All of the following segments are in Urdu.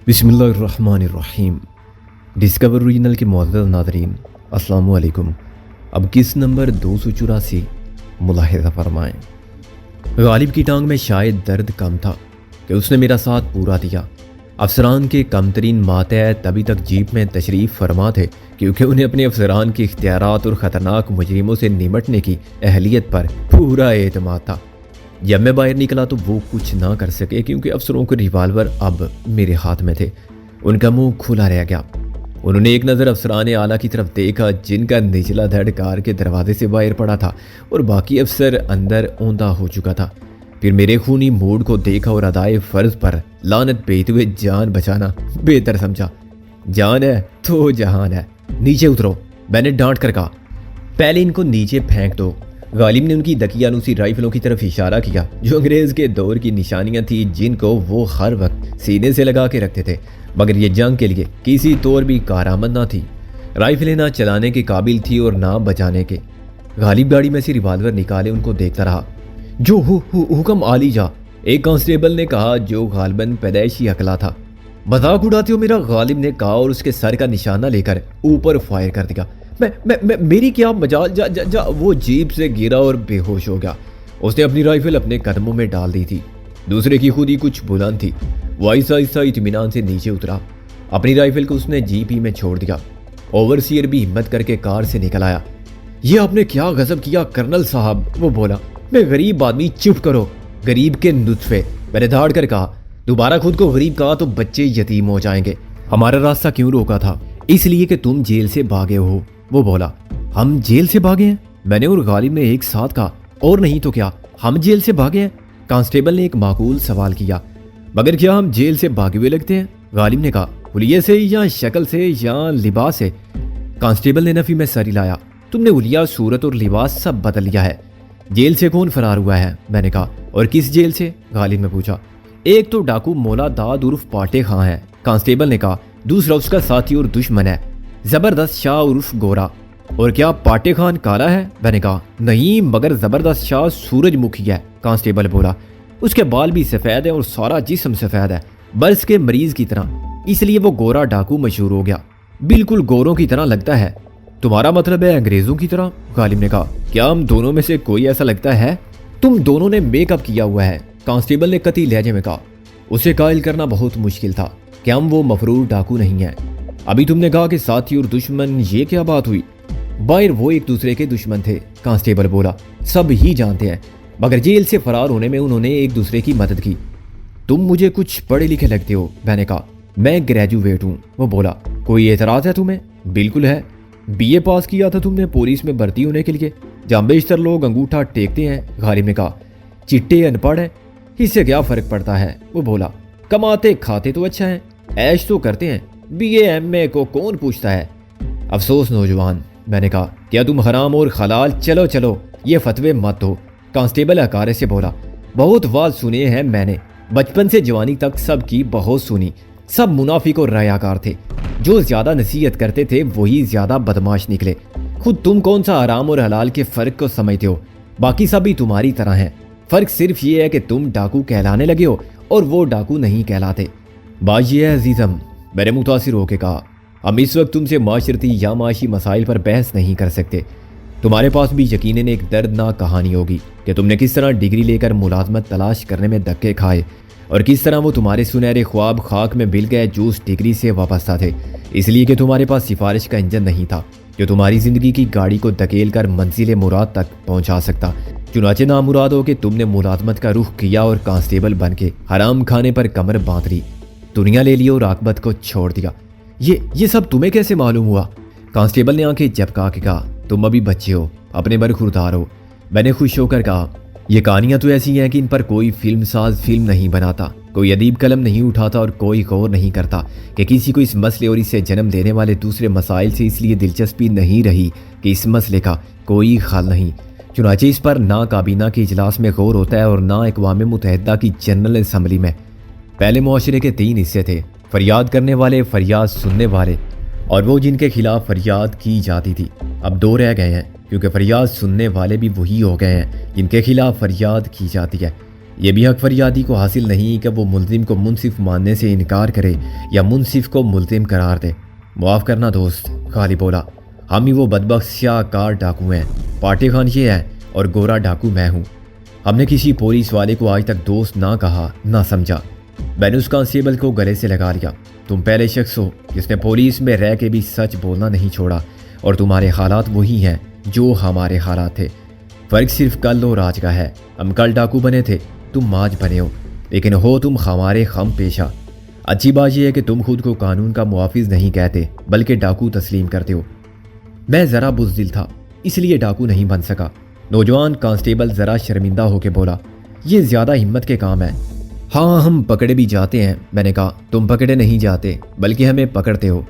بسم اللہ الرحمن الرحیم۔ ڈسکور ریجنل کے معزز ناظرین السلام علیکم۔ اب کس نمبر 284 ملاحظہ فرمائیں۔ غالب کی ٹانگ میں شاید درد کم تھا کہ اس نے میرا ساتھ پورا دیا۔ افسران کے کم ترین ماتحت تبھی تک جیپ میں تشریف فرما تھے کیونکہ انہیں اپنے افسران کے اختیارات اور خطرناک مجرموں سے نمٹنے کی اہلیت پر پورا اعتماد تھا۔ جب میں باہر نکلا تو وہ کچھ نہ کر سکے کیونکہ افسروں کے ریوالور اب میرے ہاتھ میں تھے۔ ان کا منہ کھلا رہ گیا۔ انہوں نے ایک نظر افسران اعلیٰ کی طرف دیکھا جن کا نچلا دھڑ کار کے دروازے سے باہر پڑا تھا اور باقی افسر اندر اوندا ہو چکا تھا۔ پھر میرے خونی موڈ کو دیکھا اور ادائے فرض پر لعنت بھیجتے ہوئے جان بچانا بہتر سمجھا۔ جان ہے تو جہان ہے، نیچے اترو، میں نے ڈانٹ کر کہا۔ پہلے ان کو نیچے پھینک دو۔ غالب نے ان کی دقیانوسی رائفلوں کی طرف اشارہ کیا جو انگریز کے دور کی نشانیاں تھیں جن کو وہ ہر وقت سینے سے لگا کے رکھتے تھے، مگر یہ جنگ کے لیے کسی طور بھی کارآمد نہ تھی۔ رائفلیں نہ چلانے کے قابل تھی اور نہ بچانے کے۔ غالب گاڑی میں سے ریوالور نکالے ان کو دیکھتا رہا۔ جو حکم عالی جا، ایک کانسٹیبل نے کہا جو غالباً پیدائشی عقلا تھا۔ مذاق اڑاتے ہو میرا، غالب نے کہا اور اس کے سر کا نشانہ لے کر اوپر فائر کر دیا۔ میری کیا مجال، جا وہ جیپ سے گرا اور بے ہوش ہو گیا۔ اس نے اپنی رائفل اپنے قدموں میں ڈال دی تھی، دوسرے کی خود ہی کچھ بلند تھی۔ وہ آہستہ آہستہ اطمینان سے نیچے اترا۔ اپنی رائفل کو اس نے جیپ ہی میں چھوڑ دیا۔ اوورسیئر بھی ہمت کر کے کار سے نکل آیا۔ یہ آپ نے کیا غضب کیا کرنل صاحب، وہ بولا۔ میں غریب آدمی، چپ کرو، غریب کے نطفے، میں نے دھاڑ کر کہا۔ دوبارہ خود کو غریب کہا تو بچے یتیم ہو جائیں گے۔ ہمارا راستہ کیوں روکا تھا؟ اس لیے کہ تم جیل سے بھاگے ہو، وہ بولا۔ ہم جیل سے بھاگے ہیں؟ میں نے اور غالب نے ایک ساتھ کہا۔ اور نہیں تو کیا، ہم جیل سے بھاگے ہیں؟ کانسٹیبل نے ایک معقول سوال کیا۔ مگر کیا ہم جیل سے بھاگے ہوئے لگتے ہیں؟ غالب نے کہا۔ حلیے سے یا شکل سے یا لباس سے؟ کانسٹیبل نے نفی میں سر ہلایا۔ تم نے حلیہ، صورت اور لباس سب بدل لیا ہے۔ جیل سے کون فرار ہوا ہے؟ میں نے کہا۔ اور کس جیل سے؟ غالب نے پوچھا۔ ایک تو ڈاکو مولا داد عرف پاٹے خاں ہے، کانسٹیبل نے کہا۔ دوسرا اس کا ساتھی اور دشمن ہے، زبردست شاہ عرف گورا۔ اور کیا پاٹے خان کالا ہے؟ میں نے کہا۔ نہیں، مگر زبردست شاہ سورج مکھی ہے، کانسٹیبل بولا۔ اس کے بال بھی سفید ہیں اور سارا جسم سفید ہے، برس کے مریض کی طرح، اس لیے وہ گورا ڈاکو مشہور ہو گیا۔ بالکل گوروں کی طرح لگتا ہے۔ تمہارا مطلب ہے انگریزوں کی طرح؟ غالب نے کہا۔ کیا ہم دونوں میں سے کوئی ایسا لگتا ہے؟ تم دونوں نے میک اپ کیا ہوا ہے، کانسٹیبل نے قطعی لہجے میں کہا۔ اسے قائل کرنا بہت مشکل تھا کہ ہم وہ مفرور ڈاکو نہیں ہیں۔ ابھی تم نے کہا کہ ساتھی اور دشمن، یہ کیا بات ہوئی؟ باہر وہ ایک دوسرے کے دشمن تھے، کانسٹیبل بولا۔ سب ہی جانتے ہیں، مگر جیل سے فرار ہونے میں انہوں نے ایک دوسرے کی مدد کی۔ تم مجھے کچھ پڑھے لکھے لگتے ہو، میں نے کہا۔ میں گریجویٹ ہوں، وہ بولا۔ کوئی اعتراض ہے تمہیں؟ بالکل ہے۔ بی اے پاس کیا تھا تم نے پولیس میں بھرتی ہونے کے لیے، جہاں بیشتر لوگ انگوٹھا ٹیکتے ہیں، غالب نے کہا۔ چٹے ان پڑھ ہیں، اس سے کیا فرق پڑتا ہے، وہ بولا۔ کماتے کھاتے تو اچھا ہے، عیش تو کرتے ہیں، بی اے ایم اے کو کون پوچھتا ہے؟ افسوس نوجوان، میں نے کہا۔ کیا تم حرام اور حلال؟ چلو یہ فتوے مت ہو، کانسٹیبل اکارے سے بولا۔ بہت واز سنے ہیں میں نے، بچپن سے جوانی تک سب کی بہت سنی۔ سب منافق اور ریاکار تھے، جو زیادہ نصیحت کرتے تھے وہی زیادہ بدماش نکلے۔ خود تم کون سا حرام اور حلال کے فرق کو سمجھتے ہو؟ باقی سب بھی تمہاری طرح ہیں، فرق صرف یہ ہے کہ تم ڈاکو کہلانے لگے ہو اور وہ ڈاکو نہیں کہلاتے۔ بات یہ ہے عزیزم، میں نے متاثر ہو کے کہا، ہم اس وقت تم سے معاشرتی یا معاشی مسائل پر بحث نہیں کر سکتے۔ تمہارے پاس بھی یقیناً ایک دردناک کہانی ہوگی کہ تم نے کس طرح ڈگری لے کر ملازمت تلاش کرنے میں دھکے کھائے اور کس طرح وہ تمہارے سنہرے خواب خاک میں مل گئے جو اس ڈگری سے وابستہ تھے، اس لیے کہ تمہارے پاس سفارش کا انجن نہیں تھا جو تمہاری زندگی کی گاڑی کو دھکیل کر منزل مراد تک پہنچا سکتا۔ چنانچہ نامراد ہو کہ تم نے ملازمت کا رخ کیا اور کانسٹیبل بن کے حرام کھانے پر کمر باندھ لی، دنیا لے لی اور عاقبت کو چھوڑ دیا۔ یہ سب تمہیں کیسے معلوم ہوا؟ کانسٹیبل نے آنکھیں جھپکا کے کہا۔ تم ابھی بچے ہو، اپنے برخوردار ہو، میں نے خوش ہو کر کہا۔ یہ کہانیاں تو ایسی ہیں کہ ان پر کوئی فلم ساز فلم نہیں بناتا، کوئی ادیب قلم نہیں اٹھاتا اور کوئی غور نہیں کرتا کہ کسی کو اس مسئلے اور اسے جنم دینے والے دوسرے مسائل سے اس لیے دلچسپی نہیں رہی کہ اس مسئلے کا کوئی حل نہیں۔ چنانچہ اس پر نہ کابینہ کے اجلاس میں غور ہوتا ہے اور نہ اقوام متحدہ کی جنرل اسمبلی میں۔ پہلے معاشرے کے 3 حصے تھے، فریاد کرنے والے، فریاد سننے والے اور وہ جن کے خلاف فریاد کی جاتی تھی۔ اب 2 رہ گئے ہیں کیونکہ فریاد سننے والے بھی وہی ہو گئے ہیں جن کے خلاف فریاد کی جاتی ہے۔ یہ بھی حق فریادی کو حاصل نہیں کہ وہ ملزم کو منصف ماننے سے انکار کرے یا منصف کو ملزم قرار دے۔ معاف کرنا دوست، غالب بولا، ہم ہی وہ بدبخت سیاہ کار ڈاکو ہیں، پاٹے خان یہ ہے اور گورا ڈاکو میں ہوں۔ ہم نے کسی پولیس والے کو آج تک دوست نہ کہا نہ سمجھا۔ میں نے اس کانسٹیبل کو گلے سے لگا لیا۔ تم پہلے شخص ہو جس نے پولیس میں رہ کے بھی سچ بولنا نہیں چھوڑا، اور تمہارے حالات وہی ہیں جو ہمارے حالات تھے۔ فرق صرف کل اور آج کا ہے۔ ہم کل ڈاکو بنے تھے، تم آج بنے ہو، لیکن ہو تم ہمارے خم پیشہ۔ اچھی بات یہ ہے کہ تم خود کو قانون کا محافظ نہیں کہتے بلکہ ڈاکو تسلیم کرتے ہو۔ میں ذرا بزدل تھا، اس لیے ڈاکو نہیں بن سکا۔ نوجوان کانسٹیبل ذرا شرمندہ ہو کے بولا، یہ زیادہ ہمت کے کام ہے۔ ہاں ہم پکڑے بھی جاتے ہیں، میں نے کہا۔ تم پکڑے نہیں جاتے بلکہ ہمیں پکڑتے ہو۔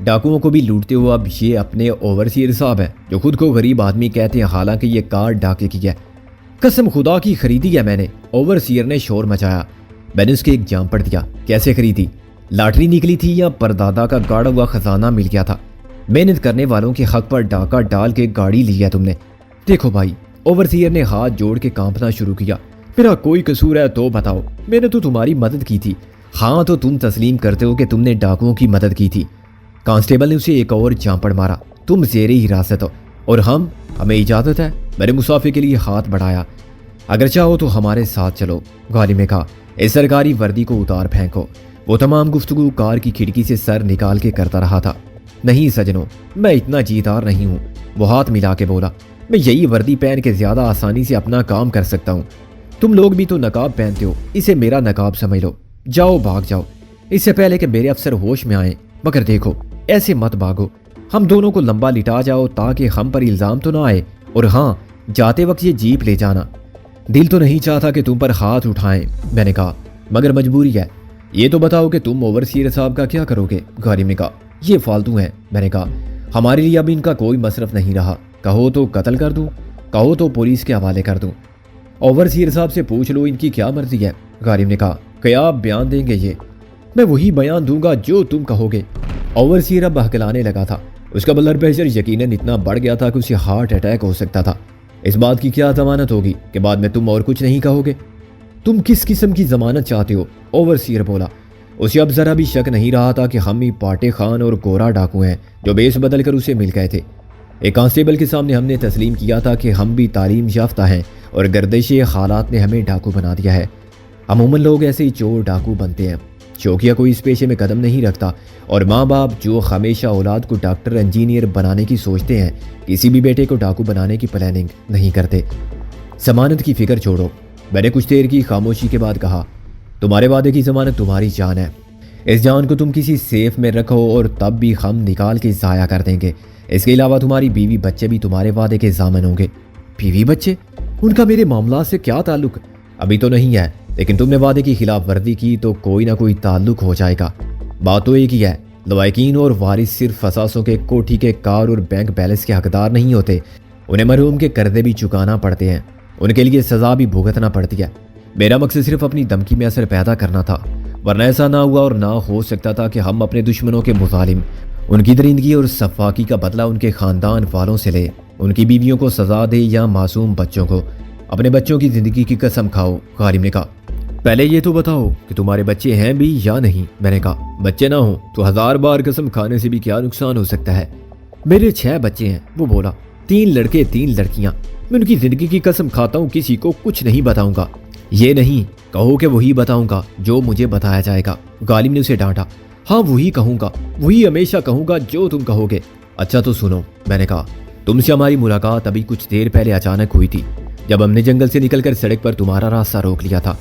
ڈاکوؤں کو بھی لوٹتے ہو۔ اب یہ اپنے اوورسیئر صاحب ہیں جو خود کو غریب آدمی کہتے ہیں، حالانکہ یہ کار ڈاکے کی ہے۔ قسم خدا کی خریدی ہے میں نے، اوورسیئر نے شور مچایا۔ میں نے اس کے ایک جام پڑ دیا۔ کیسے خریدی؟ لاٹری نکلی تھی یا پردادا کا گاڑا ہوا خزانہ مل گیا تھا؟ محنت کرنے والوں کے حق پر ڈاکہ ڈال کے گاڑی لی ہے تم نے۔ دیکھو بھائی، اوورسیئر نے ہاتھ جوڑ کے کانپنا شروع کیا، میرا کوئی قصور ہے تو بتاؤ، میں نے تو تمہاری مدد کی تھی۔ ہاں تو تم تسلیم کرتے ہو کہ تم نے ڈاکوؤں کی مدد کی تھی۔ کانسٹیبل نے اسے ایک اور جھانپڑ مارا۔ تم زیر حراست ہو اور ہمیں اجازت ہے؟ میں نے مسافر کے لیے ہاتھ بڑھایا۔ اگر چاہو تو ہمارے ساتھ چلو، غالب نے کہا۔ اس سرکاری وردی کو اتار پھینکو۔ وہ تمام گفتگو کار کی کھڑکی سے سر نکال کے کرتا رہا تھا۔ نہیں سجنوں، میں اتنا جیتار نہیں ہوں، وہ ہاتھ ملا کے بولا۔ میں یہی وردی پہن کے زیادہ آسانی سے اپنا کام کر سکتا ہوں۔ تم لوگ بھی تو نقاب پہنتے ہو، اسے میرا نقاب سمجھ لو۔ جاؤ بھاگ جاؤ اس سے پہلے کہ میرے افسر ہوش میں آئیں۔ مگر دیکھو، ایسے مت بھاگو، ہم دونوں کو لمبا لٹا جاؤ تاکہ ہم پر الزام تو نہ آئے۔ اور ہاں، جاتے وقت یہ جیپ لے جانا۔ دل تو نہیں چاہتا کہ تم پر ہاتھ اٹھائیں، میں نے کہا، مگر مجبوری ہے۔ یہ تو بتاؤ کہ تم اوورسیئر صاحب کا کیا کرو گے؟ غالب نے کہا۔ یہ فالتو ہیں، میں نے کہا، ہمارے لیے اب ان کا کوئی مصرف نہیں رہا۔ کہو تو قتل کر دوں، کہو تو پولیس کے حوالے کر دوں۔ اوورسیئر صاحب سے پوچھ لو ان کی کیا مرضی ہے، غالب نے کہا۔ کیا بیان دیں گے یہ؟ میں وہی بیان دوں گا جو تم کہو گے۔ اوورسیئر اب بہکلانے لگا تھا۔ اس کا بلڈ پریشر یقیناً اتنا بڑھ گیا تھا کہ اسے ہارٹ اٹیک ہو سکتا تھا۔ اس بات کی کیا ضمانت ہوگی کہ بعد میں تم اور کچھ نہیں کہو گے؟ تم کس قسم کی ضمانت چاہتے ہو؟ اوورسیئر بولا۔ اسے اب ذرا بھی شک نہیں رہا تھا کہ ہم ہی پاٹے خان اور گورا ڈاکو ہیں جو بیس بدل کر اسے مل گئے تھے۔ ایک کانسٹیبل کے سامنے ہم نے تسلیم کیا تھا کہ ہم بھی تعلیم یافتہ ہیں اور گردش حالات نے ہمیں ڈاکو بنا دیا ہے۔ عموماً لوگ ایسے ہی چور ڈاکو بنتے ہیں۔ چوکیا کوئی اس پیشے میں قدم نہیں رکھتا، اور ماں باپ جو ہمیشہ اولاد کو ڈاکٹر انجینئر بنانے کی سوچتے ہیں، کسی بھی بیٹے کو ڈاکو بنانے کی پلاننگ نہیں کرتے۔ ضمانت کی فکر چھوڑو، میں نے کچھ دیر کی خاموشی کے بعد کہا۔ تمہارے وعدے کی ضمانت تمہاری جان ہے۔ اس جان کو تم کسی سیف میں رکھو اور تب بھی ہم نکال کے ضائع کر دیں گے۔ اس کے علاوہ تمہاری بیوی بچے بھی تمہارے وعدے کے ضامن ہوں گے۔ بیوی بچے؟ ان کا میرے معاملات سے کیا تعلق؟ ابھی تو نہیں ہے، لیکن تم نے وعدے کی خلاف ورزی کی تو کوئی نہ کوئی تعلق ہو جائے گا۔ بات تو ایک ہی ہے، لوائقین اور وارث صرف فساسوں کے کوٹھی کے کار اور بینک بیلنس کے حقدار نہیں ہوتے، انہیں مرحوم کے قرضے بھی چکانا پڑتے ہیں، ان کے لیے سزا بھی بھگتنا پڑتی ہے۔ میرا مقصد صرف اپنی دھمکی میں اثر پیدا کرنا تھا، ورنہ ایسا نہ ہوا اور نہ ہو سکتا تھا کہ ہم اپنے دشمنوں کے مظالم، ان کی درندگی اور صفاقی کا بدلہ ان کے خاندان والوں سے لے، ان کی بیویوں کو سزا دے یا معصوم بچوں کو۔ اپنے بچوں کی زندگی کی قسم کھاؤ، غالب نے کہا۔ پہلے یہ تو بتاؤ کہ تمہارے بچے ہیں بھی یا نہیں، میں نے کہا۔ بچے نہ ہوں تو 1000 بار قسم کھانے سے بھی کیا نقصان ہو سکتا ہے؟ میرے 6 بچے ہیں، وہ بولا، 3 لڑکے 3 لڑکیاں۔ میں ان کی زندگی کی قسم کھاتا ہوں کسی کو کچھ نہیں بتاؤں گا۔ یہ نہیں کہو کہ وہی بتاؤں گا جو مجھے بتایا جائے گا، غالب نے اسے ڈانٹا۔ ہاں وہی کہوں گا، وہی ہمیشہ کہوں گا جو تم کہو گے۔ اچھا تو سنو، میں نے کہا، تم سے ہماری ملاقات ابھی کچھ دیر پہلے اچانک ہوئی تھی، جب ہم نے جنگل سے نکل کر سڑک پر تمہارا راستہ روک لیا تھا۔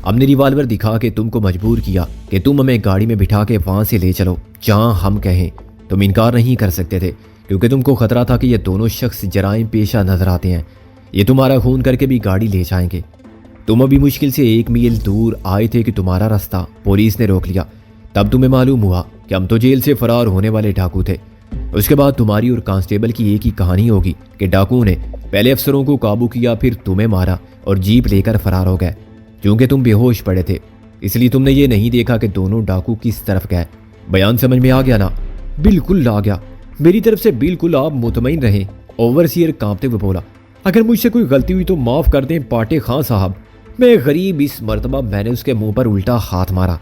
ہم نے ریوالور دکھا کے تم کو مجبور کیا کہ تم ہمیں گاڑی میں بٹھا کے وہاں سے لے چلو جہاں ہم کہیں۔ تم انکار نہیں کر سکتے تھے کیونکہ تم کو خطرہ تھا کہ یہ دونوں شخص جرائم پیشہ نظر آتے ہیں، یہ تمہارا خون کر کے بھی گاڑی لے جائیں گے۔ تم ابھی مشکل سے 1 میل دور آئے تھے کہ تمہارا راستہ پولیس نے روک لیا۔ تب تمہیں معلوم ہوا کہ ہم تو جیل سے فرار ہونے والے ڈاکو تھے۔ اس کے بعد تمہاری اور کانسٹیبل کی ایک ہی کہانی ہوگی کہ ڈاکو نے پہلے افسروں کو قابو کیا، پھر تمہیں مارا اور جیپ لے کر فرار ہو گئے۔ چونکہ تم بے ہوش پڑے تھے اس لیے تم نے یہ نہیں دیکھا کہ دونوں ڈاکو کس طرف گئے۔ بیان سمجھ میں آ گیا نا؟ بالکل آ گیا، میری طرف سے بالکل آپ مطمئن رہیں، اوورسیئر کانپتے ہوئے بولا۔ اگر مجھ سے کوئی غلطی ہوئی تو معاف کر دیں پاٹے خان صاحب، میں غریب اس مرتبہ میں نے اس کے منہ پر الٹا ہاتھ مارا،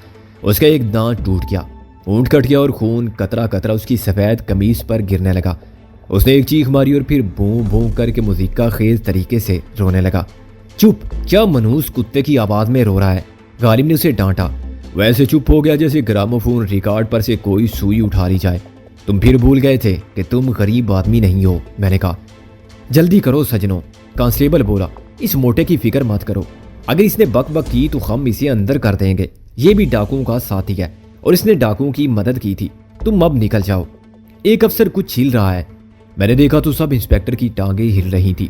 اس کا ایک دانت ٹوٹ گیا، اونٹ کٹ گیا اور خون قطرہ قطرہ اس کی سفید قمیص پر گرنے لگا۔ اس نے ایک چیخ ماری اور پھر بوں بوں کر کے موسیقی خیز طریقے سے رونے لگا۔ چپ، کیا منحوس کتے کی آواز میں رو رہا ہے؟ غالب نے اسے ڈانٹا۔ ویسے چپ ہو گیا جیسے گراموفون ریکارڈ پر سے کوئی سوئی اٹھا لی جائے۔ تم پھر بھول گئے تھے کہ تم غریب آدمی نہیں ہو، میں نے کہا۔ جلدی کرو سجنوں، کانسٹیبل بولا، اس موٹے کی فکر مت کرو، اگر اس نے بک بک کی تو ہم اسے اندر کر دیں گے، یہ بھی ڈاکوؤں کا ساتھی ہے اور اس نے ڈاکوؤں کی مدد کی تھی، تم اب نکل جاؤ۔ ایک افسر کچھ چھیل رہا ہے، میں نے دیکھا تو سب انسپیکٹر کی ٹانگیں ہل رہی تھی۔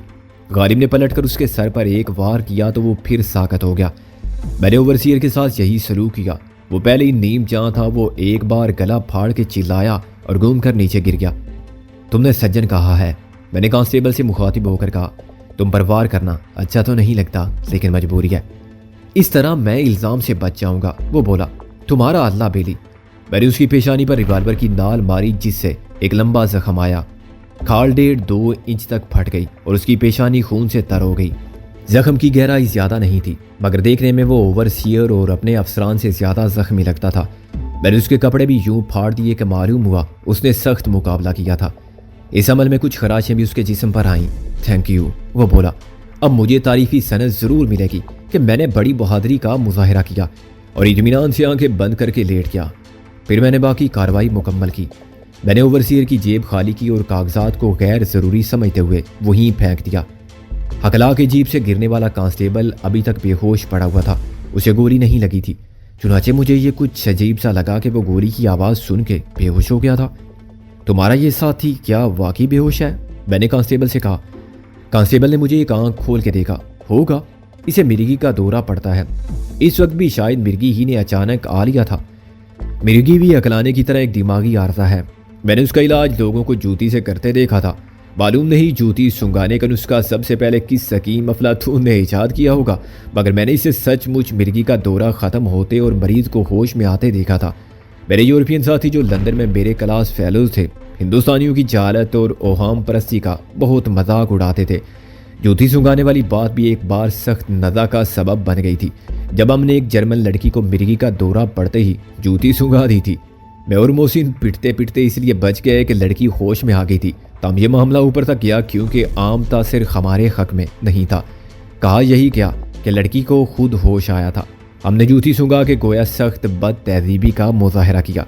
غالب نے پلٹ کر اس کے سر پر ایک وار کیا تو وہ پھر ساکت ہو گیا۔ میں نے اوورسیئر کے ساتھ یہی سلوک کیا، وہ پہلے ہی نیم جہاں تھا وہ ایک بار گلا پھاڑ کے چلایا اور گھوم کر نیچے گر گیا۔ تم نے سجن کہا ہے، میں نے کانسٹیبل سے مخاطب ہو کر کہا، تم پر وار کرنا اچھا تو نہیں لگتا لیکن مجبوری ہے، اس طرح میں الزام سے بچ جاؤں گا۔ وہ بولا، تمہارا اللہ بیلی۔ میں نے اس کی پیشانی پر ریوالور کی نال ماری جس سے ایک لمبا زخم آیا، کھال 1.5-2 انچ تک پھٹ گئی اور اس کی پیشانی خون سے تر ہو گئی۔ زخم کی گہرائی زیادہ نہیں تھی مگر دیکھنے میں وہ اوورسیئر اور اپنے افسران سے زیادہ زخمی لگتا تھا۔ میں نے اس کے کپڑے بھی یوں پھاڑ دیے کہ معلوم ہوا اس نے سخت مقابلہ کیا تھا۔ اس عمل میں کچھ خراشیں بھی اس کے جسم پر آئیں۔ تھینک یو، وہ بولا، اب مجھے تعریفی سند ضرور ملے گی کہ میں نے بڑی بہادری کا مظاہرہ کیا، اور اطمینان سے آنکھیں بند کر کے لیٹ گیا۔ پھر میں نے باقی کارروائی مکمل کی۔ میں نے اوورسیئر کی جیب خالی کی اور کاغذات کو غیر ضروری سمجھتے ہوئے وہیں پھینک دیا۔ ہکلا کے جیب سے گرنے والا کانسٹیبل ابھی تک بے ہوش پڑا ہوا تھا، اسے گولی نہیں لگی تھی، چنانچہ مجھے یہ کچھ عجیب سا لگا کہ وہ گولی کی آواز سن کے بے ہوش ہو گیا تھا۔ تمہارا یہ ساتھی کیا واقعی بے ہوش ہے؟ میں نے کانسٹیبل سے کہا۔ کانسٹیبل نے مجھے ایک آنکھ کھول کے دیکھا۔ ہوگا، اسے مرگی کا دورہ پڑتا ہے، اس وقت بھی شاید مرگی ہی نے اچانک آ لیا تھا۔ مرگی بھی اکلانے کی طرح ایک دماغی عارضہ ہے، میں نے اس کا علاج لوگوں کو جوتی سے کرتے دیکھا تھا، معلوم نہیں جوتی سنگانے کا نسخہ سب سے پہلے کس حکیم افلاطون نے ایجاد کیا ہوگا، مگر میں نے اسے سچ مچ مرگی کا دورہ ختم ہوتے اور مریض کو ہوش میں آتے دیکھا تھا۔ میرے یورپین ساتھی جو لندن میں میرے کلاس فیلوز تھے ہندوستانیوں کی جہالت اور اوہام پرستی کا بہت مذاق اڑاتے تھے۔ جوتی سنگانے والی بات بھی ایک بار سخت نزا کا سبب بن گئی تھی جب ہم نے ایک جرمن لڑکی کو مرگی کا دورہ پڑتے ہی جوتی سنگا دی تھی۔ میں اور محسن پٹتے پٹتے اس لیے بچ گئے کہ لڑکی ہوش میں آ گئی تھی، تم یہ معاملہ اوپر تک گیا کیونکہ عام تاثر ہمارے حق میں نہیں تھا۔ کہا یہی کیا کہ لڑکی کو خود ہوش آیا تھا، ہم نے جوتی سنگا کے گویا سخت بد تہذیبی کا مظاہرہ کیا۔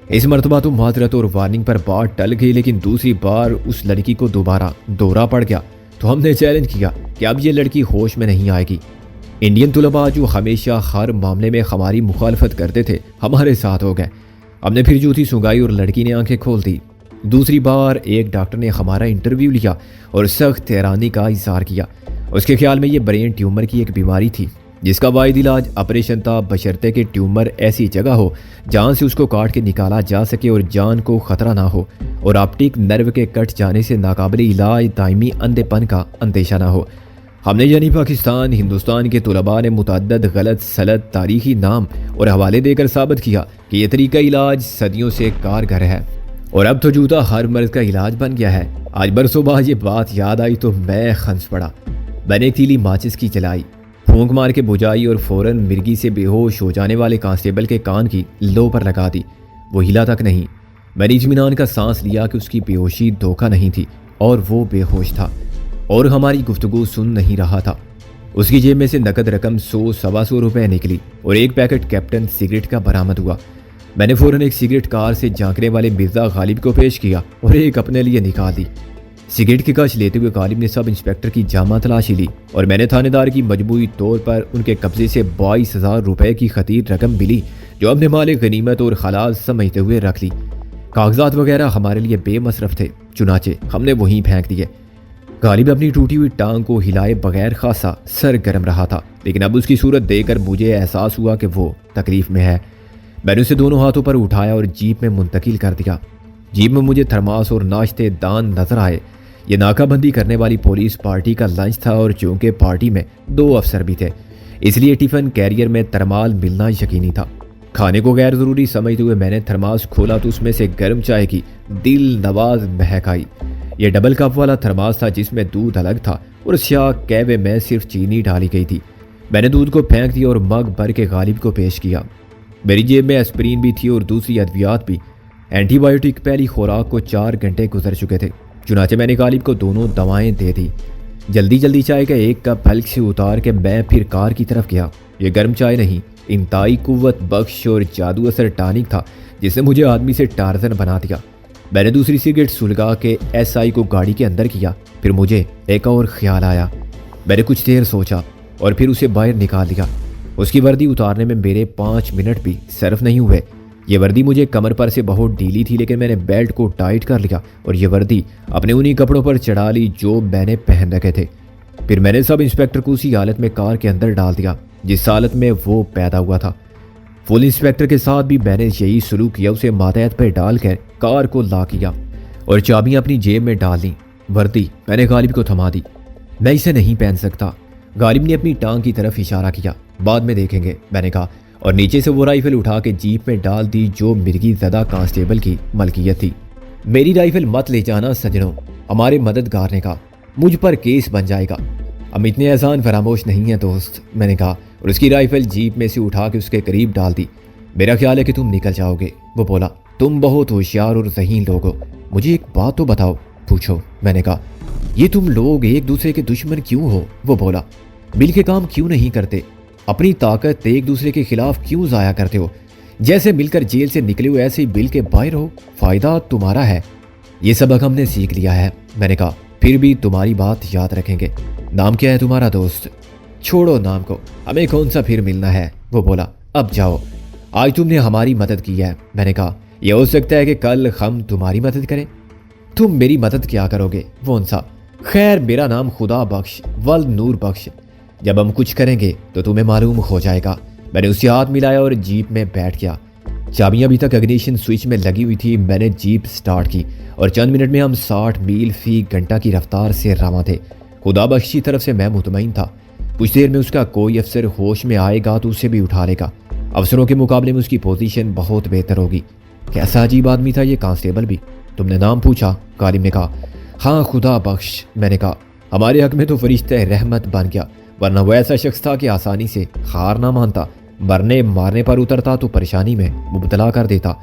اس مرتبہ تو معذرت اور وارننگ پر بات ٹل گئی، لیکن دوسری بار اس لڑکی کو دوبارہ دورہ پڑ گیا تو ہم نے چیلنج کیا کہ اب یہ لڑکی ہوش میں نہیں آئے گی۔ انڈین طلباء جو ہمیشہ ہر معاملے میں ہماری مخالفت کرتے تھے ہمارے ساتھ ہو گئے۔ ہم نے پھر جوتی سنگائی اور لڑکی نے آنکھیں کھول دی۔ دوسری بار ایک ڈاکٹر نے ہمارا انٹرویو لیا اور سخت حیرانی کا اظہار کیا۔ اس کے خیال میں یہ برین ٹیومر کی ایک بیماری تھی جس کا واحد علاج آپریشن تھا، بشرطے کہ ٹیومر ایسی جگہ ہو جہاں سے اس کو کاٹ کے نکالا جا سکے اور جان کو خطرہ نہ ہو، اور آپٹک نرو کے کٹ جانے سے ناقابل علاج دائمی اندھے پن کا اندیشہ نہ ہو۔ ہم نے یعنی پاکستان ہندوستان کے طلباء نے متعدد غلط سلط تاریخی نام اور حوالے دے کر ثابت کیا کہ یہ طریقہ علاج صدیوں سے کارگر ہے، اور اب تو جوتا ہر مرض کا علاج بن گیا ہے۔ آج برسوں بعد یہ بات یاد آئی تو میں خنس پڑا۔ میں نے ایک تیلی ماچس کی جلائی، پھونک مار کے بجائی اور فوراً مرگی سے بے ہوش ہو جانے والے کانسٹیبل کے کان کی لو پر لگا دی۔ وہ ہلا تک نہیں۔ میں نے اطمینان کا سانس لیا کہ اس کی بے ہوشی دھوکہ نہیں تھی اور وہ بے ہوش تھا اور ہماری گفتگو سن نہیں رہا تھا۔ اس کی جیب میں سے نقد رقم 100-125 روپے نکلی اور ایک پیکٹ کیپٹن سگریٹ کا برآمد ہوا۔ میں نے فوراً ایک سگریٹ کار سے جھانکنے والے مرزا غالب کو پیش کیا اور ایک اپنے لیے نکال دی۔ سگریٹ کی کش لیتے ہوئے غالب نے سب انسپیکٹر کی جامع تلاشی لی اور میں نے تھانے دار کی مجموعی طور پر ان کے قبضے سے 22,000 روپے کی خطیر رقم ملی جو ہم نے مال غنیمت اور حلال سمجھتے ہوئے رکھ لی۔ کاغذات وغیرہ ہمارے لیے بے مصرف تھے، چنانچہ ہم نے وہیں پھینک دیے۔ غالب اپنی ٹوٹی ہوئی ٹانگ کو ہلائے بغیر خاصا سرگرم رہا تھا، لیکن اب اس کی صورت دیکھ کر مجھے احساس ہوا کہ وہ تکلیف میں ہے۔ میں نے اسے دونوں ہاتھوں پر اٹھایا اور جیپ میں منتقل کر دیا۔ جیپ میں مجھے تھرماس اور ناشتے دان نظر آئے۔ یہ ناکہ بندی کرنے والی پولیس پارٹی کا لنچ تھا اور چونکہ پارٹی میں 2 افسر بھی تھے اس لیے ٹفن کیریئر میں ترمال ملنا یقینی تھا۔ کھانے کو غیر ضروری سمجھتے ہوئے میں نے تھرماس کھولا تو اس میں سے گرم چائے کی دل نواز مہک آئی۔ یہ ڈبل کپ والا تھرماس تھا جس میں دودھ الگ تھا اور سیاہ کہوے میں صرف چینی ڈالی گئی تھی۔ میں نے دودھ کو پھینک دیا اور مگ بھر کے غالب کو پیش کیا۔ میری جیب میں اسپرین بھی تھی اور دوسری ادویات بھی۔ اینٹی بایوٹک پہلی خوراک کو 4 گھنٹے گزر چکے تھے، چنانچہ میں نے غالب کو دونوں دوائیں دے دی۔ جلدی جلدی چائے کا ایک کپ حلق سے اتار کے میں پھر کار کی طرف گیا۔ یہ گرم چائے نہیں، انتہائی قوت بخش اور جادو اثر ٹانک تھا جس نے مجھے آدمی سے ٹارزن بنا دیا۔ میں نے دوسری سگریٹ سلگا کے ایس آئی کو گاڑی کے اندر کیا۔ پھر مجھے ایک اور خیال آیا۔ میں نے کچھ دیر سوچا اور پھر اسے باہر نکال دیا۔ اس کی وردی اتارنے میں میرے 5 منٹ بھی صرف نہیں ہوئے۔ یہ وردی مجھے کمر پر سے بہت ڈھیلی تھی، لیکن میں نے بیلٹ کو ٹائٹ کر لیا اور یہ وردی اپنے انہی کپڑوں پر چڑھا لی جو میں نے پہن رکھے تھے۔ پھر میں نے سب انسپیکٹر کو اسی حالت میں کار کے اندر ڈال دیا جس حالت میں وہ پیدا ہوا تھا۔ فل انسپیکٹر کے ساتھ بھی میں نے یہی سلوک کیا، اسے ماتحت پہ ڈال کر کار کو لا کیا اور چابیاں اپنی جیب میں ڈال دیں۔ وردی میں نے غالب کو تھما دی۔ میں اسے نہیں پہن سکتا۔ غالب نے اپنی ٹانگ کی طرف اشارہ کیا۔ بعد میں دیکھیں گے، میں نے کہا، اور نیچے سے وہ رائفل اٹھا کے جیپ میں ڈال دی جو مرغی زدہ کانسٹیبل کی ملکیت تھی۔ میری رائفل مت لے جانا سجنوں، ہمارے مددگار نے کہا، مجھ پر کیس بن جائے گا۔ ہم اتنے احسان فراموش نہیں ہیں دوست، میں نے کہا اور اس کی رائفل جیپ میں سے اٹھا کے اس کے قریب ڈال دی۔ میرا خیال ہے کہ تم نکل جاؤ گے، وہ بولا۔ تم بہت ہوشیار اور ذہین لوگ ہو، مجھے ایک بات تو بتاؤ۔ پوچھو، میں نے کہا۔ یہ تم لوگ ایک دوسرے کے دشمن کیوں ہو؟ وہ بولا۔ مل کے کام کیوں نہیں کرتے؟ اپنی طاقت ایک دوسرے کے خلاف کیوں ضائع کرتے ہو؟ جیسے مل کر جیل سے نکلے ہو ایسے ہی مل کے باہر ہو، فائدہ تمہارا ہے۔ یہ سبق ہم نے سیکھ لیا ہے، میں نے کہا، پھر بھی تمہاری بات یاد رکھیں گے۔ نام کیا ہے تمہارا دوست؟ چھوڑو نام کو، ہمیں کون سا پھر ملنا ہے، وہ بولا۔ اب جاؤ، آج تم نے ہماری مدد کی ہے، میں نے کہا۔ یہ ہو سکتا ہے کہ کل ہم تمہاری مدد کریں۔ تم میری مدد کیا کرو گے؟ وہ انسا۔ خیر، میرا نام خدا بخش ولد نور بخش، جب ہم کچھ کریں گے تو تمہیں معلوم ہو جائے گا۔ میں نے اسے ہاتھ ملایا اور جیپ میں بیٹھ گیا۔ چابیاں ابھی تک اگنیشن سوئچ میں لگی ہوئی تھی۔ میں نے جیپ سٹارٹ کی اور چند منٹ میں ہم 60 میل فی گھنٹہ کی رفتار سے رواں تھے۔ خدا بخش کی طرف سے میں مطمئن تھا کچھ دیر میں اس کا کوئی افسر ہوش میں آئے گا تو اسے بھی اٹھا لے گا۔ افسروں کے مقابلے میں اس کی پوزیشن بہت بہتر ہوگی۔ کیسا عجیب آدمی تھا یہ کانسٹیبل بھی۔ تم نے نام پوچھا؟ غالب نے کہا۔ ہاں، خدا بخش، میں نے کہا۔ ہمارے حق میں تو فرشتہ رحمت بن گیا، ورنہ وہ ایسا شخص تھا کہ آسانی سے ہار نہ مانتا، مرنے مارنے پر اترتا تو پریشانی میں مبتلا کر دیتا۔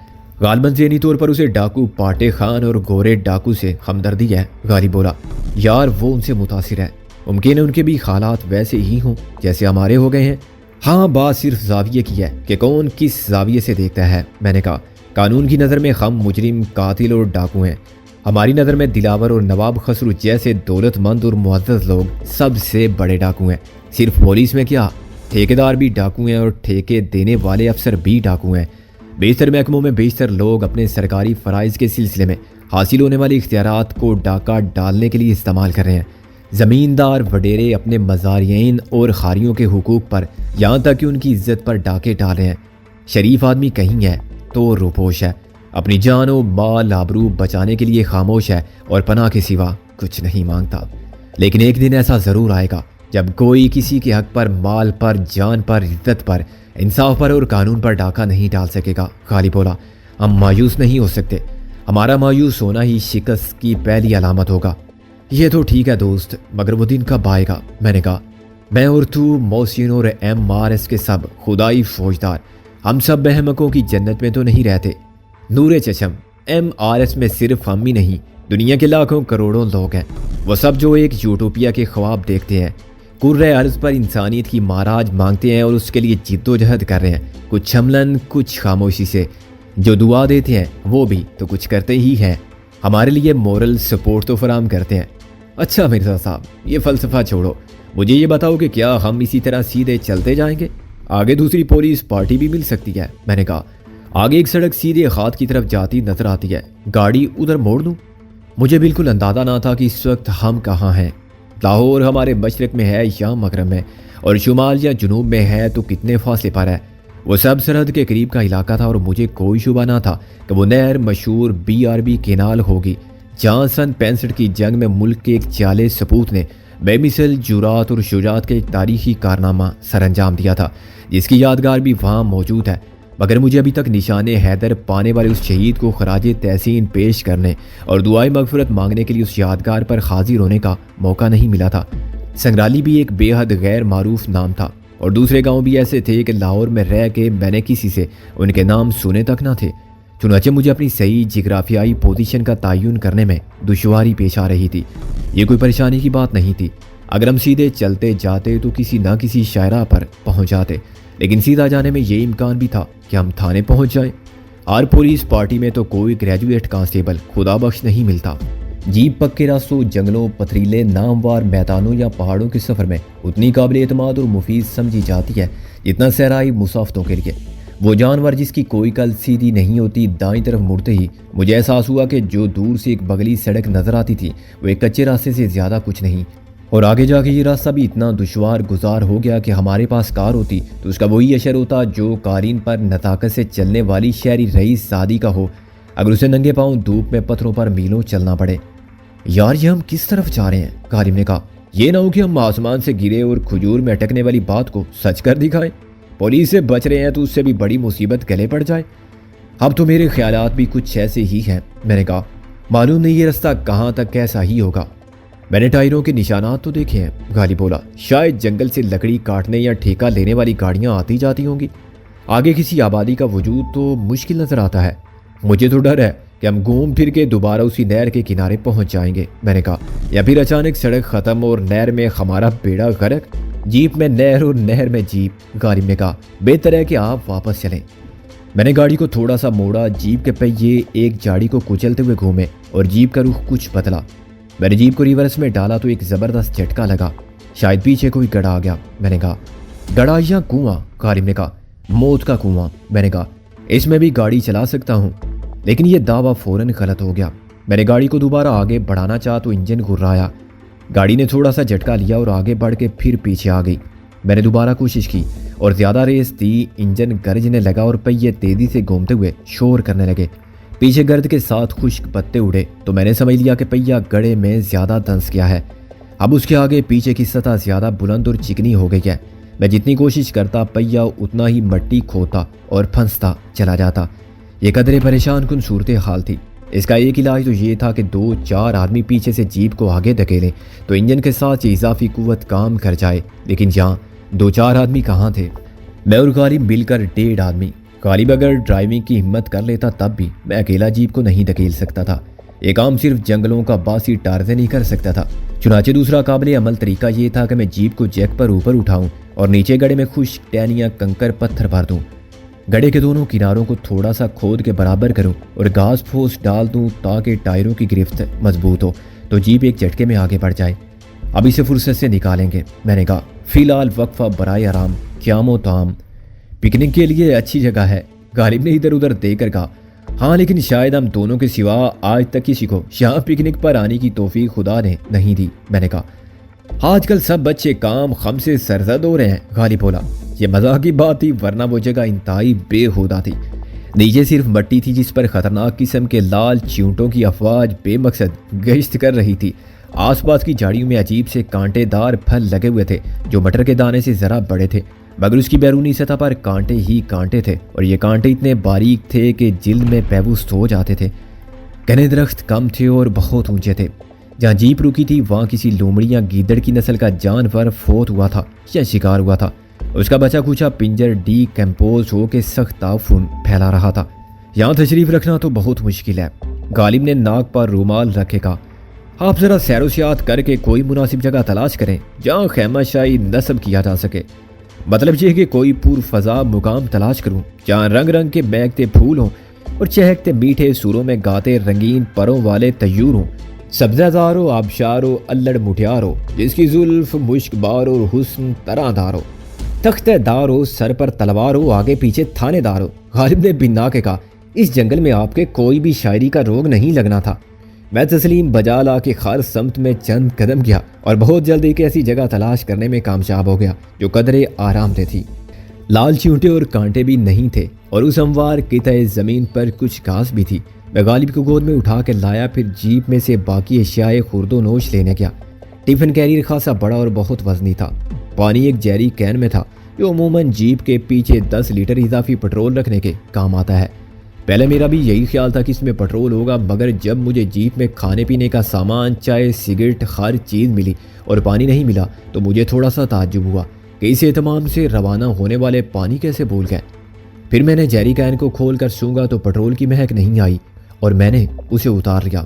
غالباً ذہنی طور پر اسے ڈاکو پاٹے خان اور گورے ڈاکو سے ہمدردی ہے، غالب بولا۔ یار وہ ان سے متاثر ہے، ممکن ہے ان کے بھی حالات ویسے ہی ہوں جیسے ہمارے ہو گئے ہیں۔ ہاں، بات صرف زاویے کی ہے کہ کون کس زاویے سے دیکھتا ہے، میں نے کہا۔ قانون کی نظر میں ہم مجرم، قاتل اور ڈاکو ہیں، ہماری نظر میں دلاور اور نواب خسرو جیسے دولت مند اور معزز لوگ سب سے بڑے ڈاکو ہیں۔ صرف پولیس میں کیا، ٹھیکیدار بھی ڈاکو ہیں اور ٹھیکے دینے والے افسر بھی ڈاکو ہیں۔ بیشتر محکموں میں بیشتر لوگ اپنے سرکاری فرائض کے سلسلے میں حاصل ہونے والی اختیارات کو ڈاکہ ڈالنے کے لیے استعمال کر رہے ہیں۔ زمیندار وڈیرے اپنے مزارعین اور خاریوں کے حقوق پر، یہاں تک کہ ان کی عزت پر ڈاکے ڈال رہے ہیں۔ شریف آدمی کہیں ہے تو روپوش ہے، اپنی جان و مال آبرو بچانے کے لیے خاموش ہے اور پناہ کے سوا کچھ نہیں مانگتا۔ لیکن ایک دن ایسا ضرور آئے گا جب کوئی کسی کے حق پر، مال پر، جان پر، عزت پر، انصاف پر اور قانون پر ڈاکہ نہیں ڈال سکے گا، غالب بولا۔ ہم مایوس نہیں ہو سکتے، ہمارا مایوس ہونا ہی شکست کی پہلی علامت ہوگا۔ یہ تو ٹھیک ہے دوست، مگر وہ دن کب آئے گا؟ میں نے کہا۔ میں اور تو، محسن اور MRS کے سب خدائی فوجدار، ہم بے احمقوں کی جنت میں تو نہیں رہتے۔ نور چشم، MRS میں صرف ہم ہی نہیں، دنیا کے لاکھوں کروڑوں لوگ ہیں، وہ سب جو ایک یوٹوپیا کے خواب دیکھتے ہیں، کرۂ ارض پر انسانیت کی معراج مانگتے ہیں اور اس کے لیے جد و جہد کر رہے ہیں، کچھ عملاً، کچھ خاموشی سے۔ جو دعا دیتے ہیں وہ بھی تو کچھ کرتے ہی ہیں، ہمارے لیے مورل سپورٹ تو فراہم کرتے ہیں۔ اچھا مرزا صاحب، یہ فلسفہ چھوڑو، مجھے یہ بتاؤ کہ کیا ہم اسی طرح سیدھے چلتے جائیں گے؟ آگے دوسری پولیس پارٹی بھی مل سکتی ہے، میں نے کہا۔ آگے ایک سڑک سیدھے خات کی طرف جاتی نظر آتی ہے، گاڑی ادھر موڑ دوں؟ مجھے بالکل اندازہ نہ تھا کہ اس وقت ہم کہاں ہیں۔ لاہور ہمارے مشرق میں ہے یا مغرب میں، اور شمال یا جنوب میں ہے تو کتنے فاصلے پر ہے۔ وہ سب سرحد کے قریب کا علاقہ تھا اور مجھے کوئی شبہ نہ تھا کہ وہ نہر مشہور BRB کینال ہوگی، جہاں سن 65 کی جنگ میں ملک کے ایک جعلی سپوت نے بے مثل جرات اور شجاعت کا ایک تاریخی کارنامہ سر انجام دیا تھا، جس کی یادگار بھی وہاں موجود ہے۔ مگر مجھے ابھی تک نشان حیدر پانے والے اس شہید کو خراج تحسین پیش کرنے اور دعائیں مغفرت مانگنے کے لیے اس یادگار پر حاضر ہونے کا موقع نہیں ملا تھا۔ سنگرالی بھی ایک بے حد غیر معروف نام تھا اور دوسرے گاؤں بھی ایسے تھے کہ لاہور میں رہ کے میں نے کسی سے ان کے نام سنے تک نہ تھے۔ چنانچہ مجھے اپنی صحیح جغرافیائی پوزیشن کا تعین کرنے میں دشواری پیش آ رہی تھی۔ یہ کوئی پریشانی کی بات نہیں تھی، اگر ہم سیدھے چلتے جاتے تو کسی نہ کسی شاعرہ پر پہنچ جاتے، لیکن سیدھا جانے میں یہ امکان بھی تھا کہ ہم تھانے پہنچ جائیں۔ اور پولیس پارٹی میں تو کوئی گریجویٹ کانسٹیبل خدا بخش نہیں ملتا۔ جیپ پکے راستوں، جنگلوں، پتھریلے ناموار میدانوں یا پہاڑوں کے سفر میں اتنی قابل اعتماد اور مفید سمجھی جاتی ہے جتنا صحرائی مسافتوں کے لیے۔ وہ جانور جس کی کوئی کل سیدھی نہیں ہوتی، دائیں طرف مڑتے ہی مجھے احساس ہوا کہ جو دور سے ایک بگلی سڑک نظر آتی تھی وہ ایک کچے راستے سے زیادہ کچھ نہیں، اور آگے جا کے یہ راستہ بھی اتنا دشوار گزار ہو گیا کہ ہمارے پاس کار ہوتی تو اس کا وہی اشر ہوتا جو قارین پر نطاقت سے چلنے والی شہری رئیس زادی کا ہو اگر اسے ننگے پاؤں دھوپ میں پتھروں پر میلوں چلنا پڑے۔ یار یہ ہم کس طرف جا رہے ہیں؟ کاریم نے کہا، یہ نہ ہو کہ ہم آسمان سے گرے اور کھجور میں اٹکنے والی بات کو سچ کر دکھائیں، پولیس سے بچ رہے ہیں تو اس سے بھی بڑی مصیبت گلے پڑ جائے۔ اب تو میرے خیالات بھی کچھ ایسے ہی ہیں، میں نے کہا، معلوم نہیں یہ رستہ کہاں تک کیسا ہی ہوگا۔ میں نے ٹائروں کے نشانات تو دیکھے ہیں، غالب بولا، شاید جنگل سے لکڑی کاٹنے یا ٹھیکہ لینے والی گاڑیاں آتی جاتی ہوں گی۔ آگے کسی آبادی کا وجود تو مشکل نظر آتا ہے، مجھے تو ڈر ہے کہ ہم گھوم پھر کے دوبارہ اسی نہر کے کنارے پہنچ جائیں گے، میں نے کہا، یا پھر اچانک سڑک ختم اور نہر میں ہمارا بیڑا غرق۔ جیپ میں نہر اور نہر میں جیپ، غالب نے کہا، بہتر ہے کہ آپ واپس چلیں۔ میں نے گاڑی کو تھوڑا سا موڑا، جیپ کے پہیے ایک جھاڑی کو کچلتے ہوئے گھومے اور جیپ کا رخ کچھ بدلا۔ میں نے جیپ کو ریورس میں ڈالا تو ایک زبردست جھٹکا لگا، شاید پیچھے کوئی گڑھا آ گیا۔ میں نے کہا، گڑھا یا کنواں؟ غالب نے کہا، موت کا کنواں۔ میں نے کہا، اس میں بھی گاڑی چلا سکتا ہوں، لیکن یہ دعویٰ فوراً غلط ہو گیا۔ میں نے گاڑی کو دوبارہ آگے بڑھانا چاہا تو انجن گھرایا، گاڑی نے تھوڑا سا جھٹکا لیا اور آگے بڑھ کے پھر پیچھے آ گئی۔ میں نے دوبارہ کوشش کی اور زیادہ ریس دی، انجن گرجنے لگا اور پہیے تیزی سے گھومتے ہوئے شور کرنے لگے۔ پیچھے گرد کے ساتھ خشک پتے اڑے تو میں نے سمجھ لیا کہ پہیا گڑھے میں زیادہ دھنس گیا ہے، اب اس کے آگے پیچھے کی سطح زیادہ بلند اور چکنی ہو گئی ہے۔ میں جتنی کوشش کرتا پہیا اتنا ہی مٹی کھوتا اور پھنستا چلا جاتا۔ یہ قدرے پریشان کن صورتحال تھی۔ اس کا ایک علاج تو یہ تھا کہ 2-4 آدمی پیچھے سے جیپ کو آگے دھکیلیں تو انجن کے ساتھ یہ اضافی قوت کام کر جائے، لیکن یہاں 2-4 آدمی کہاں تھے؟ میں اور غالب مل کر 1.5 آدمی۔ غالب اگر ڈرائیونگ کی ہمت کر لیتا تب بھی میں اکیلا جیپ کو نہیں دھکیل سکتا تھا، یہ کام صرف جنگلوں کا باسی ٹارزن نہیں کر سکتا تھا۔ چنانچہ دوسرا قابل عمل طریقہ یہ تھا کہ میں جیپ کو جیک پر اوپر اٹھاؤں اور نیچے گڑھے میں خشک ٹہنیاں، کنکر، پتھر بھر دوں، گڑھے کے دونوں کناروں کو تھوڑا سا کھود کے برابر کروں اور گھاس پھوس ڈال دوں تاکہ ٹائروں کی گرفت مضبوط ہو تو جیپ ایک جھٹکے میں آگے بڑھ جائے۔ اب اسے فرصت سے نکالیں گے، میں نے کہا، فی الحال وقفہ برائے آرام، قیام و طعام، پکنک کے لیے اچھی جگہ ہے۔ غالب نے ادھر ادھر دیکھ کر کہا، ہاں لیکن شاید ہم دونوں کے سوا آج تک کسی کو یہاں پکنک پر آنے کی توفیق خدا نے نہیں دی، میں نے کہا۔ آج کل سب بچے کام خم سے سرزد ہو رہے ہیں، غالب بولا۔ یہ مزاح کی بات تھی ورنہ وہ جگہ انتہائی بے ہودہ تھی۔ نیچے صرف مٹی تھی جس پر خطرناک قسم کے لال چیونٹوں کی افواج بے مقصد گشت کر رہی تھی۔ آس پاس کی جھاڑیوں میں عجیب سے کانٹے دار پھل لگے ہوئے تھے جو مٹر کے دانے سے ذرا بڑے تھے، مگر اس کی بیرونی سطح پر کانٹے ہی کانٹے تھے اور یہ کانٹے اتنے باریک تھے کہ جلد میں پیوست ہو جاتے تھے۔ گھنے درخت کم تھے اور بہت اونچے تھے۔ جہاں جیپ رکی تھی وہاں کسی لومڑی یا گیدڑ کی نسل کا جانور فوت ہوا تھا یا شکار ہوا تھا، اس کا بچا کچا پنجر ڈی کمپوز ہو کے سخت تعفن پھیلا رہا تھا۔ یہاں تشریف رکھنا تو بہت مشکل ہے، غالب نے ناک پر رومال رکھے کہا۔ آپ ذرا سیر و سیاحت کر کے کوئی مناسب جگہ تلاش کریں جہاں خیمہ شاہی نصب کیا جا سکے، مطلب یہ کہ کوئی پور فضا مقام تلاش کروں جہاں رنگ رنگ کے مہکتے پھول ہوں اور چہکتے میٹھے سوروں میں گاتے رنگین پروں والے طیور ہوں، سبزہ زار ہو، آبشار ہو، الڑ مٹھیار ہو جس کی زلف مشک بار اور حسن طرح دار ہو، تختہ دار ہو، سر پر تلوار ہو، آگے پیچھے تھانے دار ہو۔ غالب نے بنا کے کہا، اس جنگل میں آپ کے کوئی بھی شاعری کا روگ نہیں لگنا تھا۔ میں تسلیم بجا لا کے خار سمت میں چند قدم گیا اور بہت جلد ایک ایسی جگہ تلاش کرنے میں کامیاب ہو گیا جو قدرے آرام دہ تھی۔ لال چیونٹے اور کانٹے بھی نہیں تھے اور اس ہموار قطعے زمین پر کچھ گھاس بھی تھی۔ میں غالب کو گود میں اٹھا کے لایا، پھر جیپ میں سے باقی اشیاء خورد و نوش لینے گیا۔ ٹفن کیریئر خاصا بڑا اور بہت وزنی تھا۔ پانی ایک جیری کین میں تھا جو عموماً جیپ کے پیچھے 10 لیٹر اضافی پٹرول رکھنے کے کام آتا ہے۔ پہلے میرا بھی یہی خیال تھا کہ اس میں پٹرول ہوگا، مگر جب مجھے جیپ میں کھانے پینے کا سامان، چائے، سگریٹ، ہر چیز ملی اور پانی نہیں ملا تو مجھے تھوڑا سا تعجب ہوا۔ کہ اس اہتمام سے روانہ ہونے والے پانی کیسے بھول گئے۔ پھر میں نے جیری کین کو کھول کر سونگا تو پٹرول کی مہک نہیں آئی اور میں نے اسے اتار لیا۔